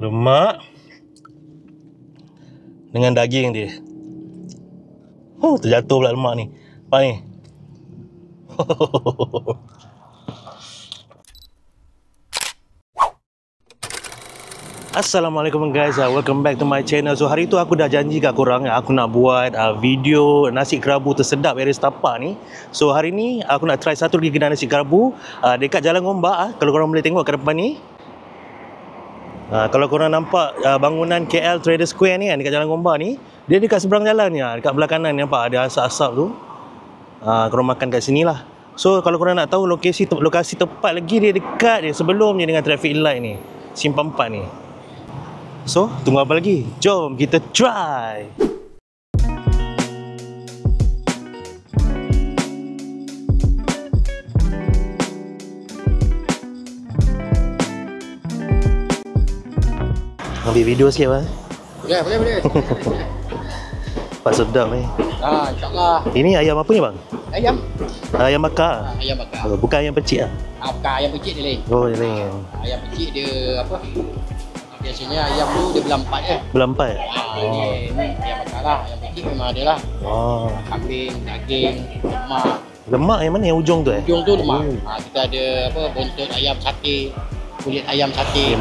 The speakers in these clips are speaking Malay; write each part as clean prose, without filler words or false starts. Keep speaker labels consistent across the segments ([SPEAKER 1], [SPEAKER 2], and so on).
[SPEAKER 1] lemak dengan daging dia. Terjatuh pula lemak ni. Apa ni? Assalamualaikum guys, welcome back to my channel. So hari tu aku dah janji kat korang aku nak buat video nasi kerabu tersedap area setapak ni. So hari ni aku nak try satu lagi kedai nasi kerabu dekat Jalan Gombak. Kalau korang boleh tengok kat depan ni. Kalau korang nampak bangunan KL Trader Square ni kan, dekat Jalan Gombak ni, dia dekat seberang jalan ni, dekat belah kanan ni nampak ada asap-asap tu. Korang makan kat sini lah. So kalau korang nak tahu lokasi tepat lagi, dia dekat dia sebelum je dengan traffic light ni, Simpang 4 ni. So, tunggu apa lagi? Jom kita try! Ambil video sikit, Pak.
[SPEAKER 2] Boleh.
[SPEAKER 1] Pak sedap ni.
[SPEAKER 2] InsyaAllah.
[SPEAKER 1] Ini ayam apa ni, Bang?
[SPEAKER 2] Ayam?
[SPEAKER 1] Ayam bakar?
[SPEAKER 2] Ayam bakar.
[SPEAKER 1] Bukan ayam pecik lah?
[SPEAKER 2] Bukan ayam pecik dia lain.
[SPEAKER 1] Oh, dia lain.
[SPEAKER 2] Ayam pecik dia apa? Biasanya ayam tu dia belah 4 je.
[SPEAKER 1] Belah 4?
[SPEAKER 2] Ini ayam bakar lah. Ayam pecik memang ada lah. Kambing, daging, lemak.
[SPEAKER 1] Lemak yang mana? Yang ujung tu
[SPEAKER 2] Ujung tu lemak. Kita ada apa? Buntut ayam sate, kulit ayam sate.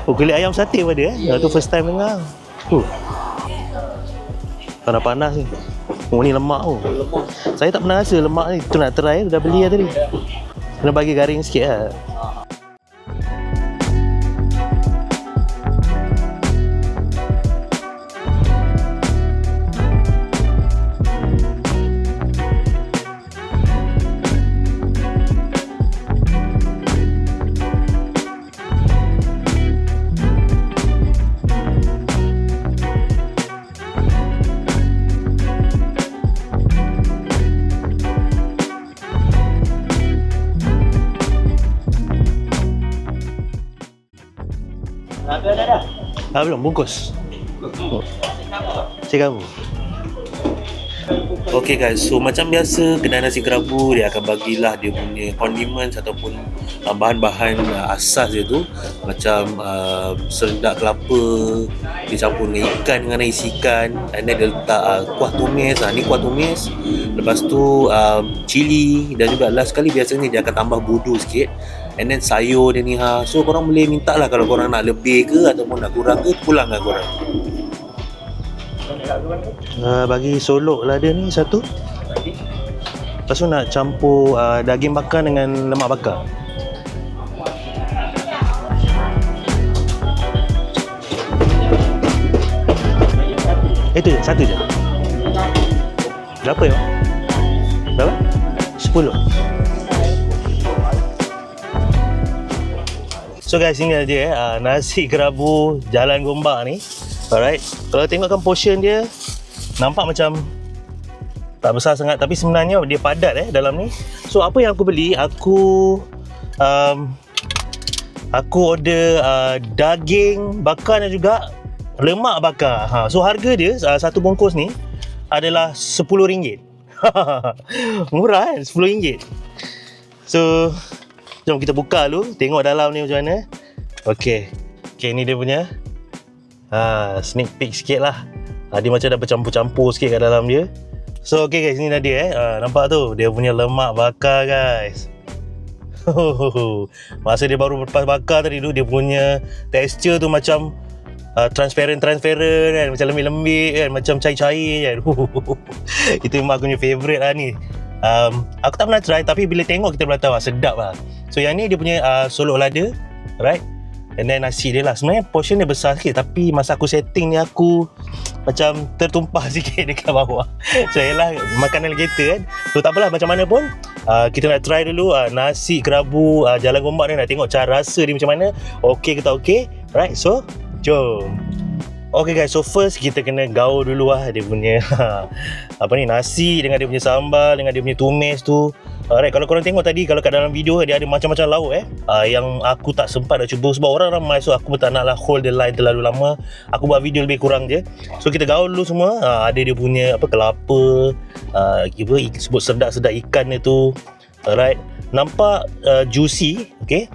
[SPEAKER 1] Oh, kulit ayam sate pun ada tu first time dengar. Panas-panas ni. Oh, ni lemak tu. Saya tak pernah rasa lemak ni. Tu nak try, dah beli lah tadi. Kena bagi garing sikit lah. Belum bungkus. Nasi kerabu. Okay guys, so macam biasa kedai nasi kerabu dia akan bagilah dia punya condiments ataupun bahan-bahan asas dia tu, macam serendak kelapa dicampur dengan ikan, dengan isi ikan, and then dia letak kuah tumis. Ni kuah tumis, lepas tu cili, dan juga last sekali biasanya dia akan tambah budu sikit, and then sayur dia ni. So korang boleh minta lah kalau korang nak lebih ke ataupun nak kurang ke, pulang lah korang. Bagi solok lah dia ni satu. Lepas tu nak campur daging bakar dengan lemak bakar. Itu je, satu je. Berapa ya? Berapa? 10. So guys, ini dia nasi kerabu Jalan Gombak ni. Alright, kalau tengokkan portion dia nampak macam tak besar sangat, tapi sebenarnya dia padat dalam ni. So apa yang aku beli, aku order daging bakar dan juga lemak bakar. So harga dia satu bungkus ni adalah RM10. Murah kan, RM10. So jom kita buka dulu, tengok dalam ni macam mana. Okay, ni dia punya sneak peek sikit lah. Dia macam dah bercampur-campur sikit kat dalam dia. So okay guys, ni dah dia nampak tu, dia punya lemak bakar guys. Masa dia baru lepas bakar tadi tu, dia punya tekstur tu macam transparent kan, macam lembik-lembik kan, macam cair-cair kan. Itu memang aku punya favourite lah ni. Aku tak pernah try, tapi bila tengok kita boleh tahu sedap lah. So yang ni dia punya solok lada, right? And then nasi dia lah. Sebenarnya portion dia besar sikit, tapi masa aku setting ni aku macam tertumpah sikit dekat bawah. So yalah, makanan kita kan. So tak apalah, macam mana pun kita nak try dulu nasi kerabu Jalan Gombak ni. Nak tengok cara rasa dia macam mana. Okay ke tak okay? Right, so jom. Okay guys, so first kita kena gaul dulu dia punya apa ni, nasi dengan dia punya sambal, dengan dia punya tumis tu. Alright, kalau korang tengok tadi, kalau kat dalam video dia ada macam-macam lauk yang aku tak sempat nak cuba sebab orang ramai. So aku pun tak naklah hold the line terlalu lama. Aku buat video lebih kurang je. So kita gaul dulu semua. Ada dia punya kelapa, sebut sedap-sedap ikan dia tu. Alright, nampak juicy, okay.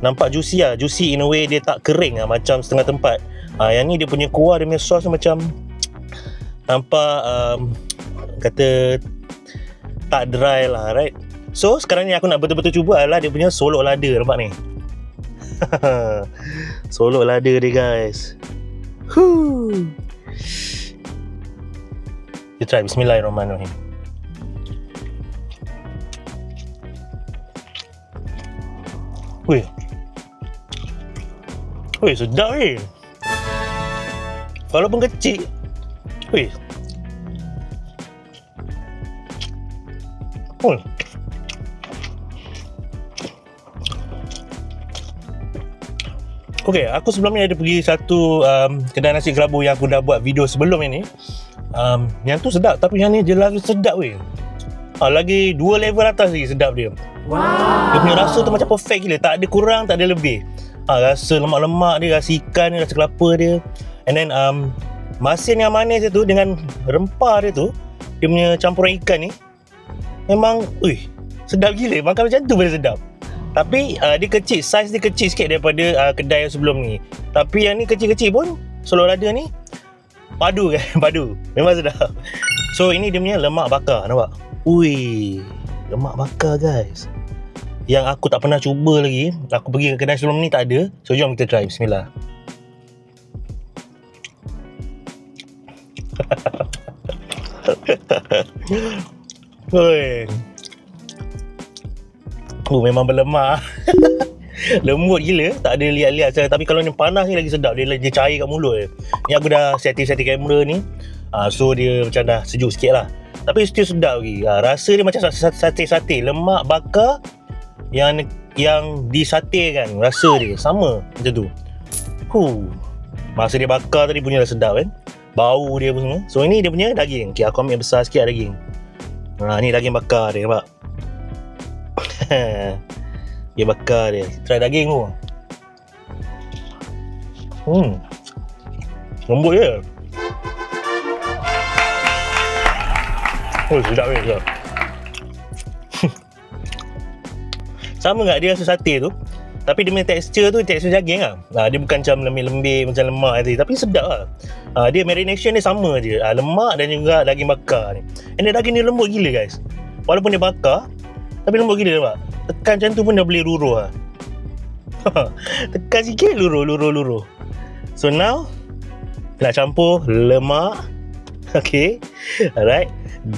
[SPEAKER 1] nampak juicy lah. Juicy in a way dia tak kering lah macam setengah tempat. Yang ni dia punya kuah, dia punya sos macam nampak kata tak dry lah, right? So sekarang ni aku nak betul-betul cuba adalah dia punya solok lada. Nampak ni? Solok lada dia guys. Kita try. Bismillahirrahmanirrahim. Wih, sedap weh. Walaupun kecil. Wih. Okay, aku sebelum ni ada pergi satu kedai nasi kerabu yang aku dah buat video sebelum ini. Yang tu sedap, tapi yang ni dia lagi sedap weh. Lagi 2 level atas lagi sedap dia. Wow. Dia punya rasa tu macam perfect gila, tak ada kurang, tak ada lebih. Rasa lemak-lemak dia, rasa ikan dia, rasa kelapa dia. And then masin yang manis dia tu dengan rempah dia tu, dia punya campuran ikan ni memang sedap gila. Makan macam tu boleh sedap. Tapi dia kecil, saiz dia kecil sikit daripada kedai yang sebelum ni. Tapi yang ni kecil-kecil pun, solok lada ni padu kan, padu. Memang sedap. So ini dia punya lemak bakar, nampak? Lemak bakar guys. Yang aku tak pernah cuba lagi. Aku pergi ke kedai sebelum ni tak ada. So jom kita try. Bismillah. Memang berlemak. Lembut gila, tak ada liat-liat. Tapi kalau ni panas ni lagi sedap. Dia cair kat mulut. Ni aku dah setting kamera ni. So dia macam dah sejuk sikit lah. Tapi still sedap lagi. Rasa dia macam sate-sate. Lemak bakar yang disate kan. Rasa dia sama macam tu. Masa dia bakar tadi punya dah sedap kan. Bau dia pun semua. So ini dia punya daging. Okay, aku ambil besar sikit daging. Ni daging bakar dia, nampak? Dia bakar dia. Try daging tu. Lembut je. Sedap weh, sedap. Sama tak dia rasa sate tu, tapi dia punya tekstur tu tekstur daging lah. Dia bukan macam lembik-lembik macam lemak tadi, tapi sedap lah. Dia marination dia sama je, lemak dan juga daging bakar ni. And daging dia lembut gila guys. Walaupun dia bakar, tapi lembut gila nampak. Tekan macam tu pun dah boleh luruh lah. Tekan sikit luruh. So now nak campur lemak. Okay, alright,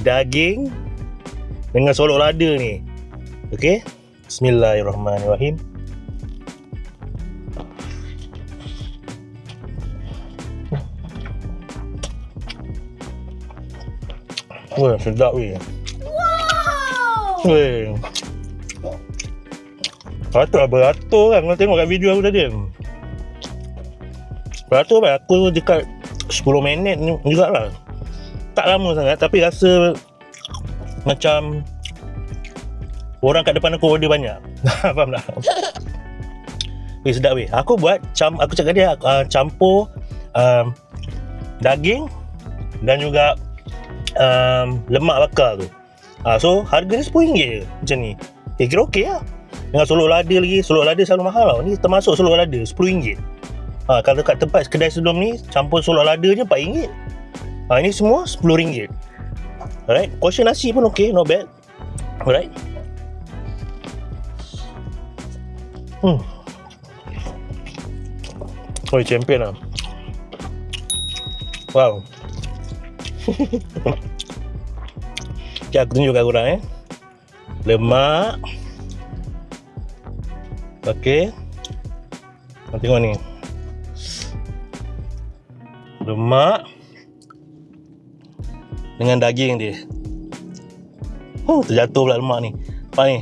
[SPEAKER 1] daging dengan solok lada ni. Okay, bismillahirrahmanirrahim. Sedap weh. Weh, beratur kan. Kau tengok kat video aku tadi. Beratur kan. Aku dekat 10 minit ni jugalah. Tak lama sangat, tapi rasa macam orang kat depan aku order banyak. Faham tak? Sedap weh. Aku buat aku cakap dia campur daging dan juga lemak bakar tu. So harga dia RM10 je macam ni. Kira okey lah. Dengan solok lada lagi. Solok lada selalu mahal tau. Ni termasuk solok lada RM10. Kalau kat tempat kedai sebelum ni campur solok lada je RM4. Ini semua RM10. Alright, portion nasi pun okey, not bad. Alright. Champion lah. Wow. Okay, aku tunjuk kat korang lemak. Okay, tengok ni lemak dengan daging dia. Terjatuh pula lemak ni. Apa ni?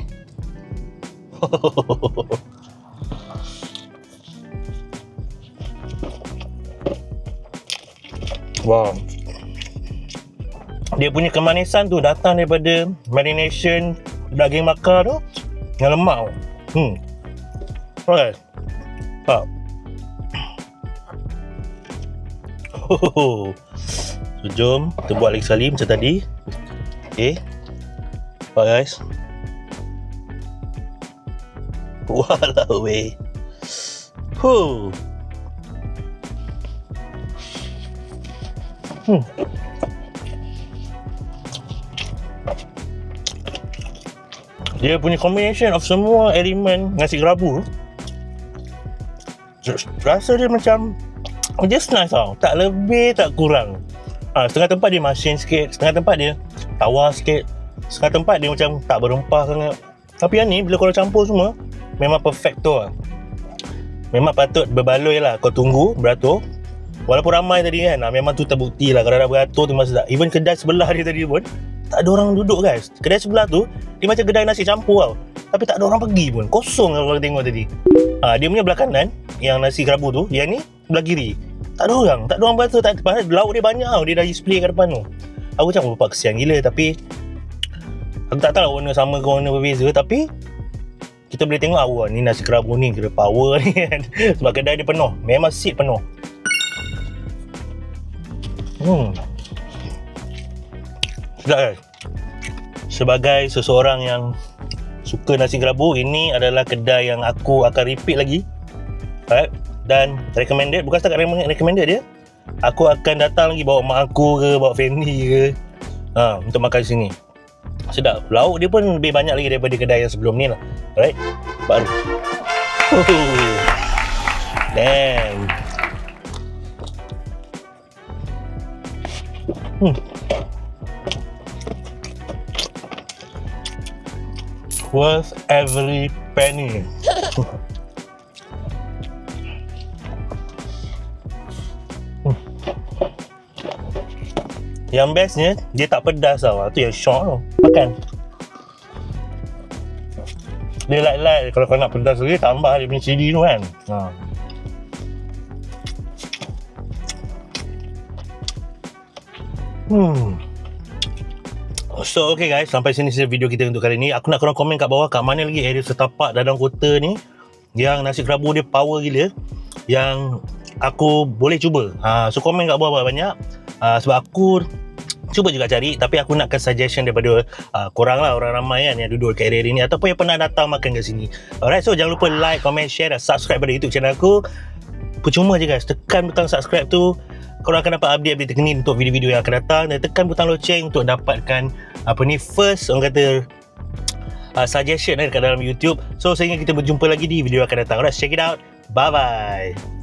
[SPEAKER 1] Wow. Dia punya kemanisan tu datang daripada marination daging bakar tu dengan lemak tu. Alright. So jom kita buat lagi sekali macam tadi. Okay. Nampak guys. Walau weh. Huh. Dia punya combination of semua elemen nasi kerabu rasa dia macam just nice tau. Tak lebih tak kurang. Setengah tempat dia masin sikit, setengah tempat dia tawar sikit, setengah tempat dia macam tak berempah sangat. Tapi yang ni bila korang campur semua memang perfecto lah. Memang patut berbaloi lah kau tunggu beratur. Walaupun ramai tadi kan, memang tu terbukti lah kalau dah beratur tu memang sedap. Even kedai sebelah dia tadi pun tak ada orang duduk guys. Kedai sebelah tu dia macam kedai nasi campur tau, tapi tak ada orang pergi pun. Kosong kalau korang tengok tadi. Dia punya belah kanan yang nasi kerabu tu, yang ni belah kiri tak ada orang beratur. Padahal lauk dia banyak tau, dia dah display kat depan tu. Aku macam bapak kesian gila. Tapi aku tak tahu lah warna sama ke warna berbeza, tapi kita boleh tengok ni nasi kerabu ni kira power ni kan. Sebab kedai dia penuh, memang seat penuh. Sedap kan? Sebagai seseorang yang suka nasi kerabu, ini adalah kedai yang aku akan repeat lagi. Alright? Dan recommended, bukan setakat recommended dia, aku akan datang lagi bawa mak aku ke, bawa family ke, untuk makan sini. Sedap. Lauk dia pun lebih banyak lagi daripada kedai yang sebelum ni lah. Alright? Baru. Damn. Worth every penny. Yang bestnya dia tak pedas tau. Tu yang shock tau. Makan. Dia light-light. Kalau kau nak pedas lagi, tambah dia punya cili tu kan. So okay guys, sampai sini saja video kita untuk kali ni. Aku nak korang komen kat bawah kat mana lagi area setapak dalam kota ni yang nasi kerabu dia power gila, yang aku boleh cuba. So komen kat bawah banyak. Sebab aku cuba juga cari, tapi aku nakkan suggestion daripada korang lah, orang ramai kan yang duduk kat area ni ataupun yang pernah datang makan kat sini. Alright, so jangan lupa like, comment, share dan subscribe pada YouTube channel aku. Percuma je guys, tekan butang subscribe tu, korang akan dapat update terkini untuk video-video yang akan datang, dan tekan butang loceng untuk dapatkan first orang kata suggestion dekat dalam YouTube. So sehingga kita berjumpa lagi di video yang akan datang. Alright, check it out. Bye bye.